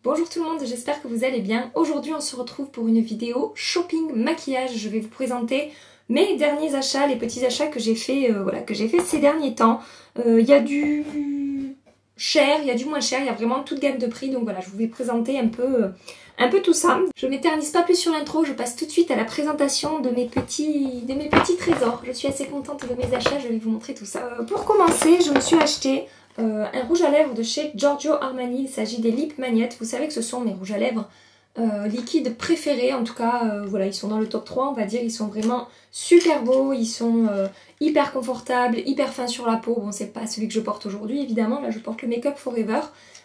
Bonjour tout le monde, j'espère que vous allez bien. Aujourd'hui on se retrouve pour une vidéo shopping maquillage. Je vais vous présenter mes derniers achats, les petits achats que j'ai fait, ces derniers temps. Il y a du cher, il y a du moins cher, il y a vraiment toute gamme de prix. Donc voilà, je vous vais présenter un peu tout ça. Je m'éternise pas plus sur l'intro, je passe tout de suite à la présentation de mes petits trésors. Je suis assez contente de mes achats, je vais vous montrer tout ça. Pour commencer, je me suis acheté un rouge à lèvres de chez Giorgio Armani. Il s'agit des Lip Magnet. Vous savez que ce sont mes rouges à lèvres liquides préférés. En tout cas, voilà, ils sont dans le top 3, on va dire. Ils sont vraiment super beaux. Ils sont hyper confortables, hyper fins sur la peau. Bon, c'est pas celui que je porte aujourd'hui, évidemment. Là, je porte le Make Up Forever.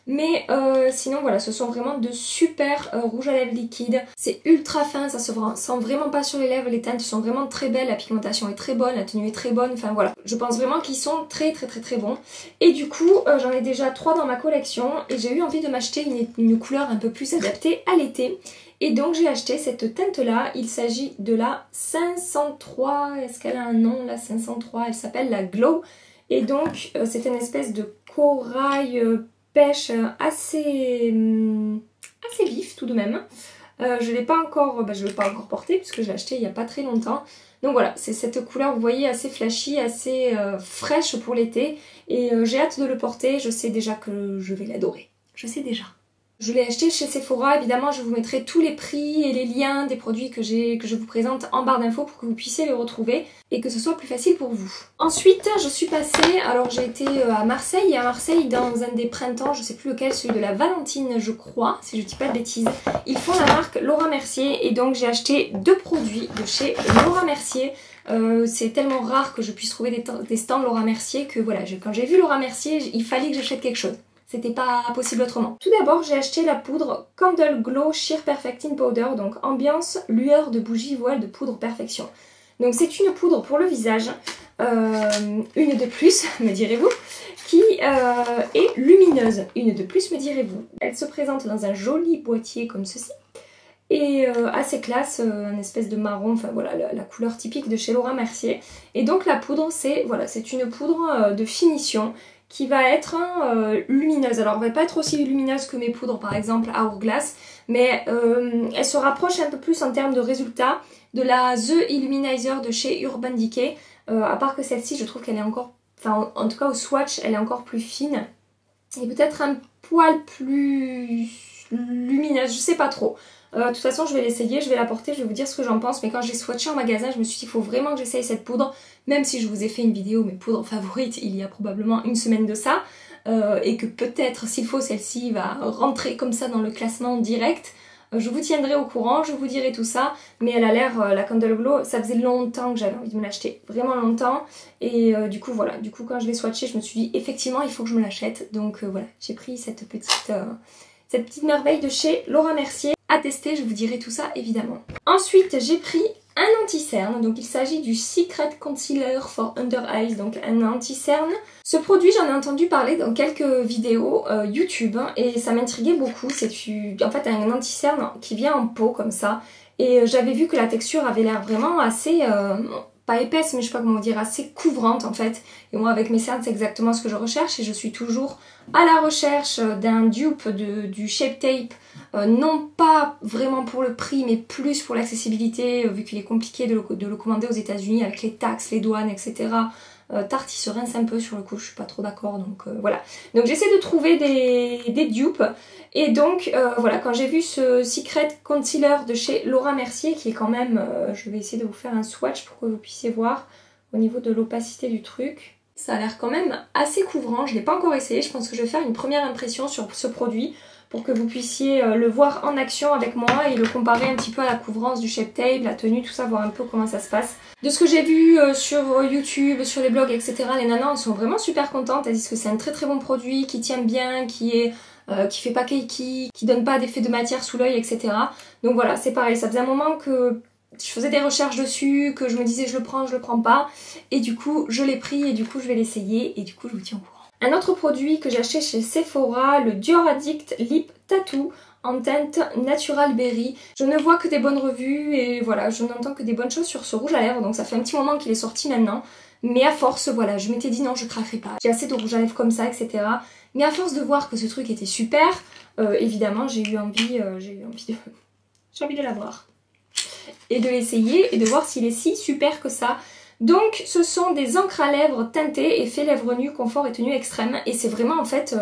Mais sinon, voilà, ce sont vraiment de super rouges à lèvres liquides. C'est ultra fin, ça se sent vraiment pas sur les lèvres. Les teintes sont vraiment très belles, la pigmentation est très bonne, la tenue est très bonne. Enfin voilà, je pense vraiment qu'ils sont très bons. Et du coup, j'en ai déjà 3 dans ma collection. Et j'ai eu envie de m'acheter une couleur un peu plus adaptée à l'été. Et donc j'ai acheté cette teinte-là. Il s'agit de la 503. Est-ce qu'elle a un nom, la 503? Elle s'appelle la Glow. Et donc, c'est une espèce de corail... pêche assez vif tout de même. Je ne l'ai pas encore porté puisque je l'ai acheté il n'y a pas très longtemps. Donc voilà, c'est cette couleur, vous voyez, assez flashy, assez fraîche pour l'été. Et j'ai hâte de le porter, je sais déjà que je vais l'adorer. Je sais déjà. Je l'ai acheté chez Sephora, évidemment je vous mettrai tous les prix et les liens des produits que je vous présente en barre d'infos pour que vous puissiez les retrouver et que ce soit plus facile pour vous. Ensuite je suis passée, alors j'ai été à Marseille, dans un des printemps, je sais plus lequel, celui de la Valentine je crois, si je dis pas de bêtises. Ils font la marque Laura Mercier et donc j'ai acheté 2 produits de chez Laura Mercier. C'est tellement rare que je puisse trouver des stands Laura Mercier que voilà, quand j'ai vu Laura Mercier, il fallait que j'achète quelque chose. C'était pas possible autrement. Tout d'abord, j'ai acheté la poudre Candle Glow Sheer Perfecting Powder, donc ambiance, lueur de bougie, voile de poudre perfection. Donc c'est une poudre pour le visage, une de plus, me direz-vous, qui est lumineuse. Une de plus, me direz-vous. Elle se présente dans un joli boîtier comme ceci. Et assez classe, un espèce de marron, enfin voilà, la couleur typique de chez Laura Mercier. Et donc la poudre, c'est une poudre de finition qui va être lumineuse. Alors elle va pas être aussi lumineuse que mes poudres par exemple Hourglass, mais elle se rapproche un peu plus en termes de résultats de la The Illuminizer de chez Urban Decay. À part que celle-ci, je trouve qu'elle est encore, enfin en tout cas au swatch, elle est encore plus fine. Et peut-être un poil plus lumineuse, je sais pas trop. De toute façon je vais l'essayer, je vais la porter, je vais vous dire ce que j'en pense. Mais quand j'ai swatché en magasin, je me suis dit il faut vraiment que j'essaye cette poudre. Même si je vous ai fait une vidéo mes poudres favorites il y a probablement une semaine de ça. Et que peut-être s'il faut celle-ci va rentrer comme ça dans le classement direct. Je vous tiendrai au courant, je vous dirai tout ça. Mais elle a l'air, la Candle Glow, ça faisait longtemps que j'avais envie de me l'acheter. Vraiment longtemps. Et du coup voilà, quand je l'ai swatché je me suis dit effectivement il faut que je me l'achète. Donc voilà, j'ai pris cette petite merveille de chez Laura Mercier. À tester, je vous dirai tout ça évidemment. Ensuite, j'ai pris un anti-cerne, donc il s'agit du Secret Concealer for Under Eyes, donc un anti-cerne. Ce produit, j'en ai entendu parler dans quelques vidéos YouTube et ça m'intriguait beaucoup. C'est en fait un anti-cerne qui vient en pot comme ça et j'avais vu que la texture avait l'air vraiment assez... pas épaisse, mais je sais pas comment dire, assez couvrante en fait. Et moi avec mes cernes c'est exactement ce que je recherche et je suis toujours à la recherche d'un dupe du Shape Tape. Non pas vraiment pour le prix mais plus pour l'accessibilité vu qu'il est compliqué de le commander aux États-Unis avec les taxes, les douanes, etc. Tarte il se rince un peu sur le coup, je suis pas trop d'accord donc voilà. Donc j'essaie de trouver des dupes et donc voilà, quand j'ai vu ce Secret Concealer de chez Laura Mercier qui est quand même, je vais essayer de vous faire un swatch pour que vous puissiez voir au niveau de l'opacité du truc. Ça a l'air quand même assez couvrant, je l'ai pas encore essayé, je pense que je vais faire une première impression sur ce produit pour que vous puissiez le voir en action avec moi et le comparer un petit peu à la couvrance du Shape Tape, la tenue, tout ça, voir un peu comment ça se passe. De ce que j'ai vu sur YouTube, sur les blogs, etc., les nanas sont vraiment super contentes, elles disent que c'est un très bon produit, qui tient bien, qui fait pas cakey, qui donne pas d'effet de matière sous l'œil, etc. Donc voilà, c'est pareil, ça faisait un moment que je faisais des recherches dessus, que je me disais je le prends pas, et du coup je l'ai pris et du coup je vais l'essayer et du coup je vous tiens au courant. Un autre produit que j'ai acheté chez Sephora, le Dior Addict Lip Tattoo en teinte Natural Berry. Je ne vois que des bonnes revues et voilà, je n'entends que des bonnes choses sur ce rouge à lèvres, donc ça fait un petit moment qu'il est sorti maintenant. Mais à force, voilà, je m'étais dit non, je craquerai pas. J'ai assez de rouge à lèvres comme ça, etc. Mais à force de voir que ce truc était super, évidemment j'ai eu envie de l'avoir et de l'essayer et de voir s'il est si super que ça. Donc ce sont des encres à lèvres teintées, effet lèvres nues, confort et tenue extrême. Et c'est vraiment en fait,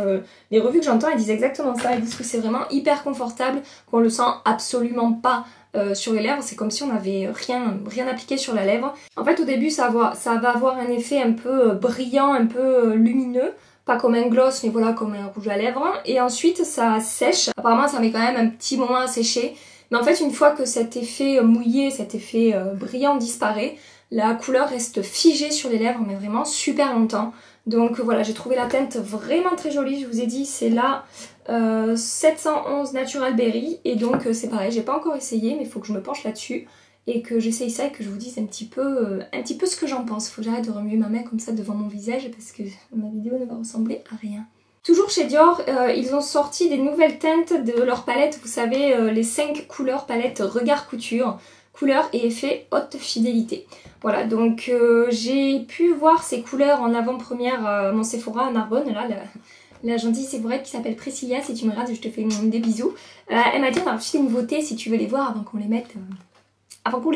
les revues que j'entends elles disent exactement ça, elles disent que c'est vraiment hyper confortable, qu'on le sent absolument pas sur les lèvres, c'est comme si on n'avait rien appliqué sur la lèvre. En fait au début ça va avoir un effet un peu brillant, un peu lumineux, pas comme un gloss mais voilà comme un rouge à lèvres. Et ensuite ça sèche, apparemment ça met quand même un petit moment à sécher. Mais en fait une fois que cet effet mouillé, cet effet brillant disparaît, la couleur reste figée sur les lèvres mais vraiment super longtemps. Donc voilà, j'ai trouvé la teinte vraiment très jolie, je vous ai dit c'est la 711 Natural Berry. Et donc c'est pareil, j'ai pas encore essayé mais il faut que je me penche là-dessus et que j'essaye ça et que je vous dise un petit peu ce que j'en pense. Faut que j'arrête de remuer ma main comme ça devant mon visage parce que ma vidéo ne va ressembler à rien. Toujours chez Dior, ils ont sorti des nouvelles teintes de leur palette, vous savez, les 5 couleurs palette Regard Couture, couleurs et effets haute fidélité. Voilà, donc j'ai pu voir ces couleurs en avant-première à mon Sephora à Narbonne, là, la gentille Sephora qui s'appelle Priscilla, si tu me regardes, je te fais des bisous. Elle m'a dit on a reçu des nouveautés si tu veux les voir avant qu'on les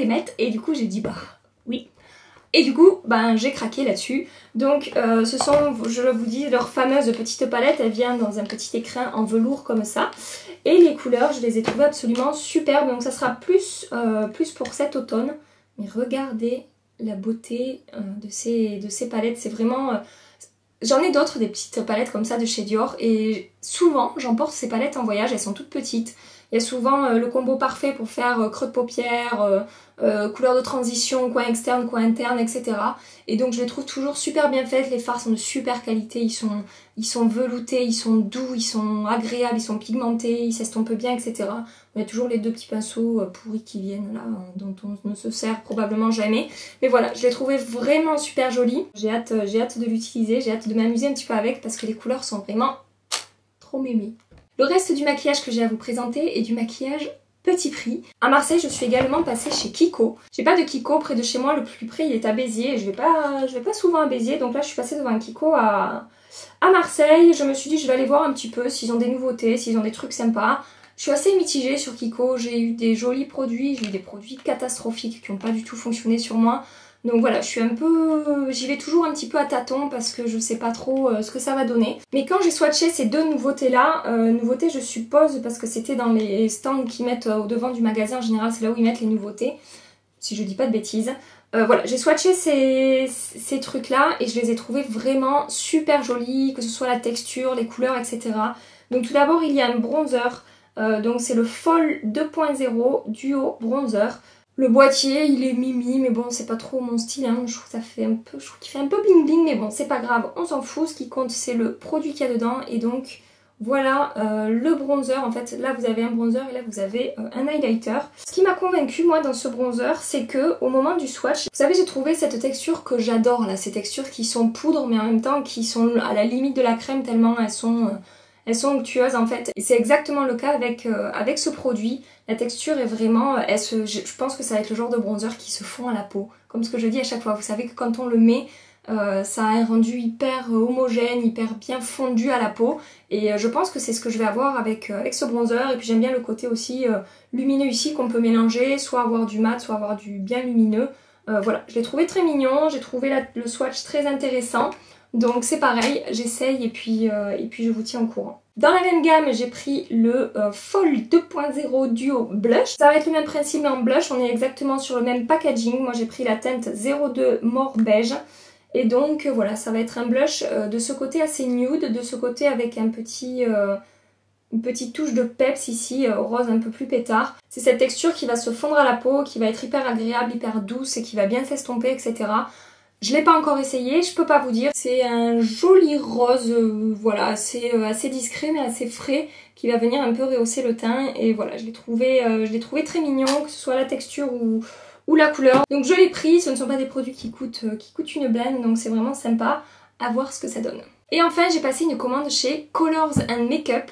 mette, et du coup j'ai dit bah oui. Et du coup, ben, j'ai craqué là-dessus. Donc ce sont, je vous dis, leur fameuse petite palette. Elle vient dans un petit écrin en velours comme ça. Et les couleurs, je les ai trouvées absolument superbes. Donc ça sera plus pour cet automne. Mais regardez la beauté de ces palettes. C'est vraiment... J'en ai d'autres, des petites palettes comme ça de chez Dior. Et souvent, j'emporte ces palettes en voyage. Elles sont toutes petites. Il y a souvent le combo parfait pour faire creux de paupières, couleur de transition, coin externe, coin interne, etc. Et donc je les trouve toujours super bien faites. Les fards sont de super qualité, ils sont veloutés, ils sont doux, ils sont agréables, ils sont pigmentés, ils s'estompent bien, etc. Il y a toujours les deux petits pinceaux pourris qui viennent là, dont on ne se sert probablement jamais. Mais voilà, je l'ai trouvé vraiment super jolie. J'ai hâte de l'utiliser, j'ai hâte de m'amuser un petit peu avec parce que les couleurs sont vraiment trop mémées. Le reste du maquillage que j'ai à vous présenter est du maquillage petit prix. À Marseille, je suis également passée chez Kiko. J'ai pas de Kiko près de chez moi, le plus près il est à Béziers et je vais pas souvent à Béziers, donc là je suis passée devant un Kiko à Marseille. Je me suis dit je vais aller voir un petit peu s'ils ont des nouveautés, s'ils ont des trucs sympas. Je suis assez mitigée sur Kiko, j'ai eu des jolis produits, j'ai eu des produits catastrophiques qui n'ont pas du tout fonctionné sur moi. Donc voilà, j'y vais toujours un petit peu à tâtons parce que je sais pas trop ce que ça va donner. Mais quand j'ai swatché ces deux nouveautés là, nouveautés je suppose parce que c'était dans les stands qui mettent au devant du magasin, en général c'est là où ils mettent les nouveautés, si je dis pas de bêtises. Voilà, j'ai swatché ces trucs là et je les ai trouvés vraiment super jolis, que ce soit la texture, les couleurs, etc. Donc tout d'abord il y a un bronzer, donc c'est le Fall 2.0 Duo Bronzer. Le boîtier il est mimi mais bon c'est pas trop mon style hein. Je trouve qu'il fait un peu bling bling mais bon c'est pas grave, on s'en fout, ce qui compte c'est le produit qu'il y a dedans. Et donc voilà le bronzer, en fait là vous avez un bronzer et là vous avez un highlighter. Ce qui m'a convaincu moi dans ce bronzer c'est que au moment du swatch, vous savez j'ai trouvé cette texture que j'adore là, ces textures qui sont poudre mais en même temps qui sont à la limite de la crème tellement elles sont onctueuses en fait. Et c'est exactement le cas avec ce produit. La texture est vraiment... je pense que ça va être le genre de bronzer qui se fond à la peau. Comme ce que je dis à chaque fois. Vous savez que quand on le met, ça a un rendu hyper homogène, hyper bien fondu à la peau. Et je pense que c'est ce que je vais avoir avec ce bronzer. Et puis j'aime bien le côté aussi lumineux ici qu'on peut mélanger. Soit avoir du mat, soit avoir du bien lumineux. Voilà, je l'ai trouvé très mignon. J'ai trouvé le swatch très intéressant. Donc c'est pareil, j'essaye et puis je vous tiens au courant. Dans la même gamme, j'ai pris le Fall 2.0 Duo Blush. Ça va être le même principe mais en blush, on est exactement sur le même packaging. Moi j'ai pris la teinte 02 More Beige. Et donc voilà, ça va être un blush de ce côté assez nude, de ce côté avec une petite touche de peps ici, rose un peu plus pétard. C'est cette texture qui va se fondre à la peau, qui va être hyper agréable, hyper douce et qui va bien s'estomper, etc. Je l'ai pas encore essayé, je peux pas vous dire. C'est un joli rose, voilà, assez discret mais assez frais, qui va venir un peu rehausser le teint. Et voilà, je l'ai trouvé très mignon, que ce soit la texture ou la couleur. Donc je l'ai pris, ce ne sont pas des produits qui coûtent une blinde, donc c'est vraiment sympa à voir ce que ça donne. Et enfin j'ai passé une commande chez Colors and Makeup.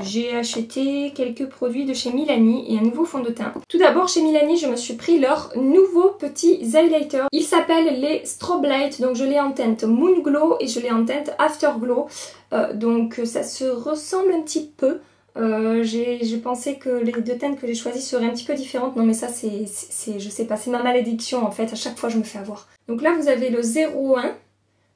J'ai acheté quelques produits de chez Milani et un nouveau fond de teint. Tout d'abord chez Milani je me suis pris leurs nouveaux petits highlighters. Ils s'appellent les Strobe Light, donc je l'ai en teinte Moon Glow et je l'ai en teinte Afterglow. Donc ça se ressemble un petit peu. J'ai pensé que les deux teintes que j'ai choisies seraient un petit peu différentes. Non mais ça je sais pas, c'est ma malédiction en fait, à chaque fois je me fais avoir. Donc là vous avez le 01,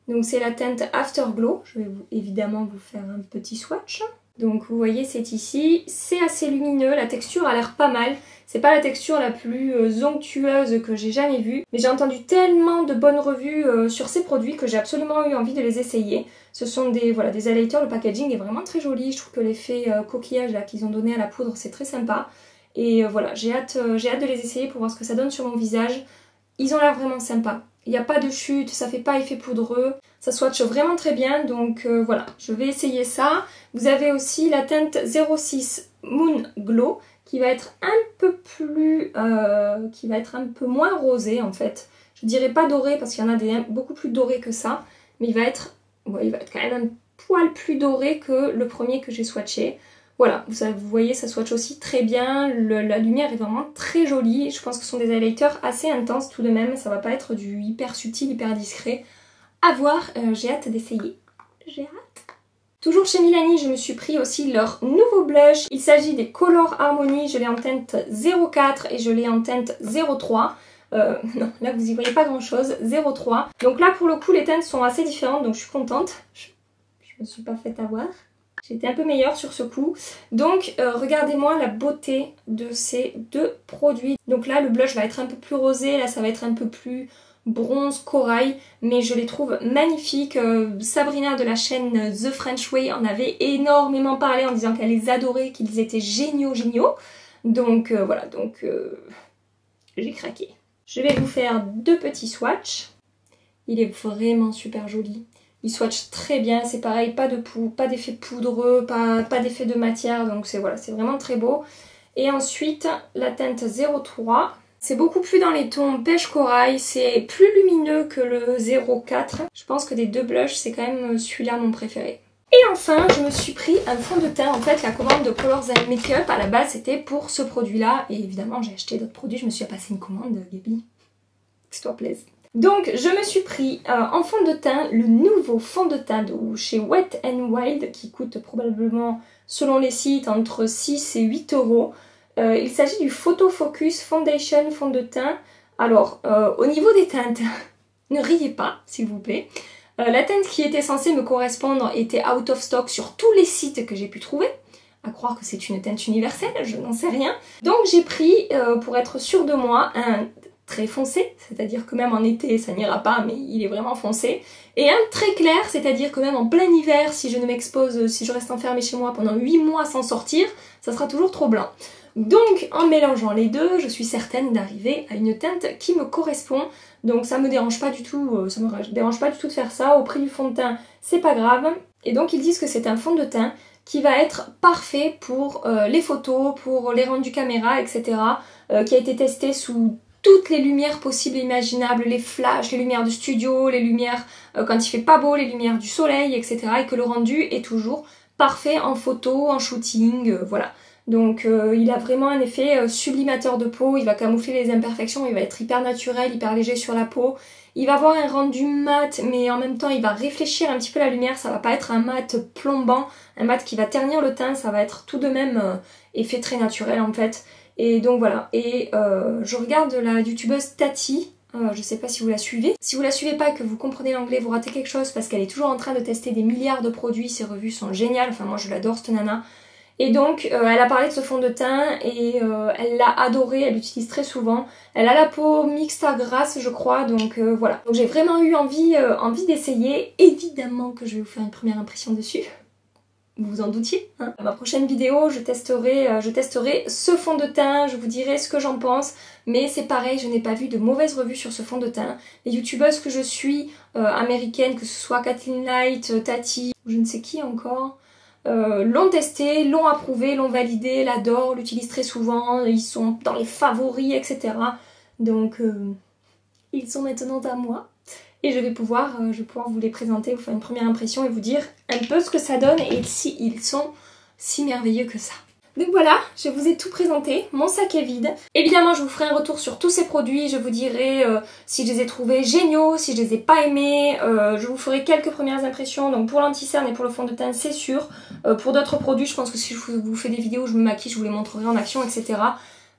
donc c'est la teinte Afterglow. Je vais évidemment vous faire un petit swatch. Donc vous voyez c'est ici, c'est assez lumineux, la texture a l'air pas mal. C'est pas la texture la plus onctueuse que j'ai jamais vue, mais j'ai entendu tellement de bonnes revues sur ces produits que j'ai absolument eu envie de les essayer. Ce sont des highlighters, le packaging est vraiment très joli, je trouve que l'effet coquillage là qu'ils ont donné à la poudre c'est très sympa. Et voilà, j'ai hâte de les essayer pour voir ce que ça donne sur mon visage. Ils ont l'air vraiment sympas. Il n'y a pas de chute, ça fait pas effet poudreux, ça swatche vraiment très bien, donc voilà, je vais essayer ça. Vous avez aussi la teinte 06 Moon Glow qui va être un peu moins rosé en fait. Je dirais pas doré parce qu'il y en a beaucoup plus dorés que ça, mais il va être quand même un poil plus doré que le premier que j'ai swatché. Voilà, vous voyez, ça swatch aussi très bien, la lumière est vraiment très jolie. Je pense que ce sont des highlighters assez intenses tout de même, ça va pas être du hyper subtil, hyper discret. À voir, j'ai hâte d'essayer. J'ai hâte. Toujours chez Milani, je me suis pris aussi leur nouveau blush. Il s'agit des Color Harmony, je l'ai en teinte 04 et je l'ai en teinte 03. Non, là vous y voyez pas grand chose, 03. Donc là pour le coup les teintes sont assez différentes, donc je suis contente. Je me suis pas fait avoir. J'étais un peu meilleure sur ce coup. Donc regardez-moi la beauté de ces deux produits. Donc là le blush va être un peu plus rosé, là ça va être un peu plus bronze corail, mais je les trouve magnifiques. Sabrina de la chaîne The French Way en avait énormément parlé en disant qu'elle les adorait, qu'ils étaient géniaux. Donc voilà, j'ai craqué. Je vais vous faire deux petits swatchs. Il est vraiment super joli. Il swatch très bien, c'est pareil, pas d'effet poudreux, pas d'effet de matière, donc c'est vraiment très beau. Et ensuite, la teinte 03, c'est beaucoup plus dans les tons pêche corail, c'est plus lumineux que le 04. Je pense que des deux blushs, c'est quand même celui-là mon préféré. Et enfin, je me suis pris un fond de teint. En fait, la commande de Colors & Makeup, à la base, c'était pour ce produit-là. Et évidemment, j'ai acheté d'autres produits, je me suis passé une commande, Gaby. Que ça te plaise. Donc je me suis pris en fond de teint le nouveau fond de teint de chez Wet n Wild qui coûte probablement selon les sites entre 6 et 8 euros. Il s'agit du Photo Focus Foundation fond de teint. Alors au niveau des teintes, ne riez pas s'il vous plaît. La teinte qui était censée me correspondre était out of stock sur tous les sites que j'ai pu trouver. À croire que c'est une teinte universelle, je n'en sais rien. Donc j'ai pris, pour être sûre de moi, un très foncé, c'est-à-dire que même en été ça n'ira pas, mais il est vraiment foncé, et un très clair, c'est-à-dire que même en plein hiver, si je ne m'expose, si je reste enfermée chez moi pendant 8 mois sans sortir, ça sera toujours trop blanc. Donc en mélangeant les deux, je suis certaine d'arriver à une teinte qui me correspond, donc ça me dérange pas du tout, de faire ça. Au prix du fond de teint, c'est pas grave. Et donc ils disent que c'est un fond de teint qui va être parfait pour les photos, pour les rendus caméra, etc. Qui a été testé sous toutes les lumières possibles et imaginables, les flashs, les lumières du studio, les lumières quand il fait pas beau, les lumières du soleil, etc. Et que le rendu est toujours parfait en photo, en shooting, voilà. Donc il a vraiment un effet sublimateur de peau, il va camoufler les imperfections, il va être hyper naturel, hyper léger sur la peau. Il va avoir un rendu mat, mais en même temps il va réfléchir un petit peu la lumière, ça va pas être un mat plombant, un mat qui va ternir le teint, ça va être tout de même effet très naturel en fait. Et donc voilà, et je regarde la youtubeuse Tati, je sais pas si vous la suivez. Si vous la suivez pas et que vous comprenez l'anglais, vous ratez quelque chose parce qu'elle est toujours en train de tester des milliards de produits, ses revues sont géniales, enfin moi je l'adore cette nana. Et donc elle a parlé de ce fond de teint et elle l'a adoré, elle l'utilise très souvent. Elle a la peau mixte à grasse je crois, donc voilà. Donc j'ai vraiment eu envie d'essayer, évidemment que je vais vous faire une première impression dessus. Vous vous en doutiez, hein. Dans ma prochaine vidéo, je testerai ce fond de teint, je vous dirai ce que j'en pense, mais c'est pareil, je n'ai pas vu de mauvaises revues sur ce fond de teint. Les youtubeuses que je suis, américaines, que ce soit Kathleen Light, Tati, je ne sais qui encore, l'ont testé, l'ont approuvé, l'ont validé, l'adorent, l'utilisent très souvent, ils sont dans les favoris, etc. Donc, ils sont maintenant à moi. Et je vais pouvoir vous les présenter, vous faire une première impression et vous dire un peu ce que ça donne et si ils sont si merveilleux que ça. Donc voilà, je vous ai tout présenté, mon sac est vide. Évidemment, je vous ferai un retour sur tous ces produits, je vous dirai si je les ai trouvés géniaux, si je les ai pas aimés, je vous ferai quelques premières impressions, donc pour l'anti-cerne et pour le fond de teint, c'est sûr. Pour d'autres produits, je pense que si je vous fais des vidéos où je me maquille, je vous les montrerai en action, etc.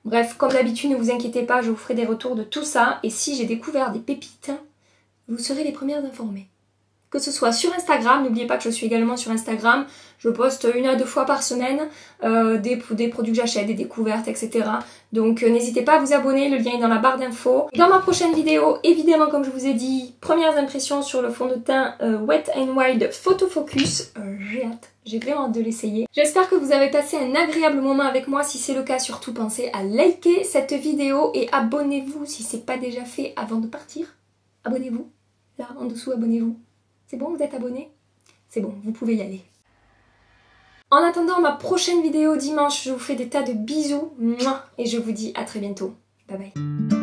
Bref, comme d'habitude, ne vous inquiétez pas, je vous ferai des retours de tout ça, et si j'ai découvert des pépites, vous serez les premières informées. Que ce soit sur Instagram, n'oubliez pas que je suis également sur Instagram, je poste 1 à 2 fois par semaine des produits que j'achète, des découvertes, etc. Donc n'hésitez pas à vous abonner, le lien est dans la barre d'infos. Dans ma prochaine vidéo, évidemment comme je vous ai dit, premières impressions sur le fond de teint Wet n Wild Photo Focus. J'ai hâte, j'ai vraiment hâte de l'essayer. J'espère que vous avez passé un agréable moment avec moi, si c'est le cas surtout pensez à liker cette vidéo et abonnez-vous si c'est pas déjà fait avant de partir. Abonnez-vous, là en dessous abonnez-vous. C'est bon, vous êtes abonné? C'est bon, vous pouvez y aller. En attendant ma prochaine vidéo dimanche, je vous fais des tas de bisous et je vous dis à très bientôt. Bye bye.